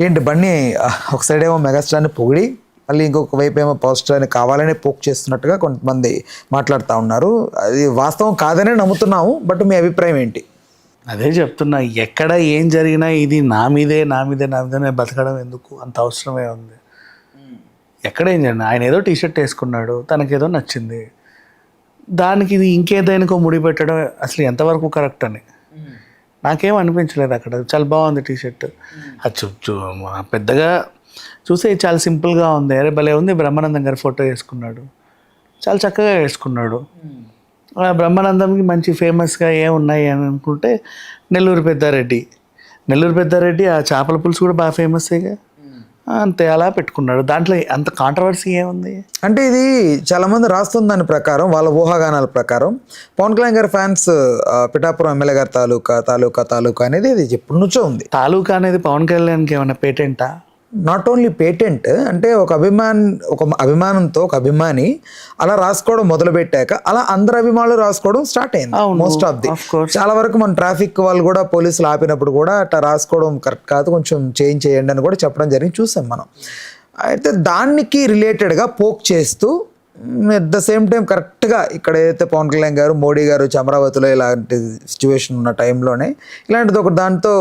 ఏంటి బన్నీ ఒక సైడ్ ఏమో మెగాస్టార్ని పొగిడి మళ్ళీ ఇంకొక వైపు ఏమో పవర్ స్టార్ని కావాలనే పోక్ చేస్తున్నట్టుగా కొంతమంది మాట్లాడుతూ ఉన్నారు. అది వాస్తవం కాదనే నమ్ముతున్నాము, బట్ మీ అభిప్రాయం ఏంటి? అదే చెప్తున్నా, ఎక్కడ ఏం జరిగినా ఇది నా మీదే బతకడం ఎందుకు, అంత అవసరమే ఉంది. ఎక్కడ ఏం జరిగినా ఆయన ఏదో టీషర్ట్ వేసుకున్నాడు, తనకేదో నచ్చింది, దానికి ఇది ఇంకేదైనాకో ముడి పెట్టడం అసలు ఎంతవరకు కరెక్ట్ అని నాకేం అనిపించలేదు. అక్కడ చాలా బాగుంది టీషర్ట్, అది పెద్దగా చూసే చాలా సింపుల్గా ఉంది. అరే భలే ఉంది, బ్రహ్మానందం గారి ఫోటో వేసుకున్నాడు, చాలా చక్కగా వేసుకున్నాడు. బ్రహ్మానందంకి మంచి ఫేమస్గా ఏమున్నాయి అని అనుకుంటే నెల్లూరు పెద్దారెడ్డి ఆ చేపల పులుసు కూడా బాగా ఫేమస్గా, అంతే అలా పెట్టుకున్నాడు. దాంట్లో అంత కాంట్రవర్సీ ఏముంది అంటే ఇది చాలామంది రాస్తున్న దాని ప్రకారం, వాళ్ళ ఊహాగానాల ప్రకారం పవన్ కళ్యాణ్ గారి ఫ్యాన్స్ పిఠాపురం ఎమ్మెల్యే గారి తాలూకా అనేది ఇది ఎప్పటి నుంచో ఉంది. తాలూకా అనేది పవన్ కళ్యాణ్కి ఏమన్నా పేటెంటా? నాట్ ఓన్లీ పేటెంట్, అంటే ఒక అభిమానంతో ఒక అభిమాని అలా రాసుకోవడం మొదలుపెట్టాక అలా అందరు అభిమానులు రాసుకోవడం స్టార్ట్ అయింది. మోస్ట్ ఆఫ్ ది చాలా వరకు మన ట్రాఫిక్ వాళ్ళు కూడా పోలీసులు ఆపినప్పుడు కూడా అట్లా రాసుకోవడం కరెక్ట్ కాదు, కొంచెం చేంజ్ చేయండి అని కూడా చెప్పడం జరిగింది, చూసాం మనం. అయితే దానికి రిలేటెడ్గా పోక్ చేస్తూ ఎట్ ద సేమ్ టైం కరెక్ట్గా ఇక్కడ ఏదైతే పవన్ కళ్యాణ్ గారు మోడీ గారు అమరావతిలో ఇలాంటి సిచ్యువేషన్ ఉన్న టైంలోనే ఇలాంటిది ఒక దాంతో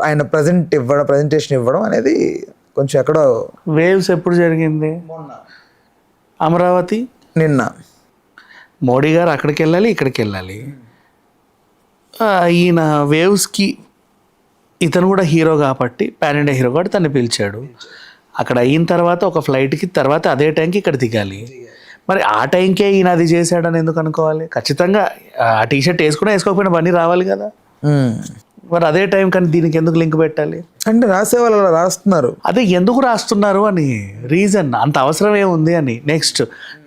ఆయన ప్రజెంటేషన్ ఇవ్వడం అనేది కొంచెం ఎక్కడో. వేవ్స్ ఎప్పుడు జరిగింది? అమరావతి నిన్న. మోడీ గారు అక్కడికి వెళ్ళాలి, ఇక్కడికి వెళ్ళాలి. ఈయన వేవ్స్కి ఇతను కూడా హీరో కాబట్టి, పాన్ ఇండియా హీరో కాబట్టి తను పిలిచాడు. అక్కడ అయిన తర్వాత ఒక ఫ్లైట్కి తర్వాత అదే టైంకి ఇక్కడ దిగాలి. మరి ఆ టైంకే ఈయన అది చేశాడని ఎందుకు అనుకోవాలి? ఖచ్చితంగా ఆ టీషర్ట్ వేసుకోకపోయినా పని రావాలి కదా. మరి అదే టైం కానీ దీనికి ఎందుకు లింక్ పెట్టాలి? అంటే రాసే వాళ్ళు అలా రాస్తున్నారు, అదే ఎందుకు రాస్తున్నారు అని రీజన్, అంత అవసరం ఏముంది అని. నెక్స్ట్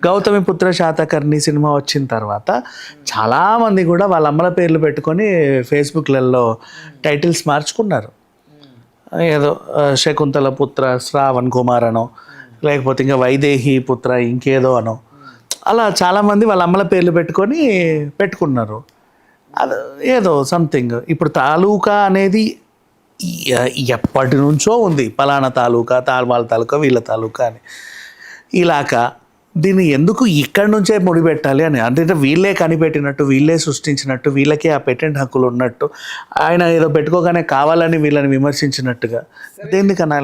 గౌతమిపుత్ర శాతకర్ణి సినిమా వచ్చిన తర్వాత చాలామంది కూడా వాళ్ళ అమ్మల పేర్లు పెట్టుకొని ఫేస్బుక్లలో టైటిల్స్ మార్చుకున్నారు. ఏదో శకుంతల పుత్ర శ్రావణ్ కుమార్ అనో, లేకపోతే ఇంకా వైదేహి పుత్ర ఇంకేదో అనో, అలా చాలామంది వాళ్ళ అమ్మల పేర్లు పెట్టుకున్నారు. అది ఏదో సంథింగ్. ఇప్పుడు తాలూకా అనేది ఎప్పటి నుంచో ఉంది, పలానా తాలూకా, వాళ్ళ తాలూకా, వీళ్ళ తాలూకా అని. ఇలాగా దీన్ని ఎందుకు ఇక్కడి నుంచే ముడిపెట్టాలి అని, అంటే వీళ్ళే కనిపెట్టినట్టు, వీళ్ళే సృష్టించినట్టు, వీళ్ళకే ఆ పేటెంట్ హక్కులు ఉన్నట్టు, ఆయన ఏదో పెట్టుకోగానే కావాలని వీళ్ళని విమర్శించినట్టుగా దేన్ని కనాలి?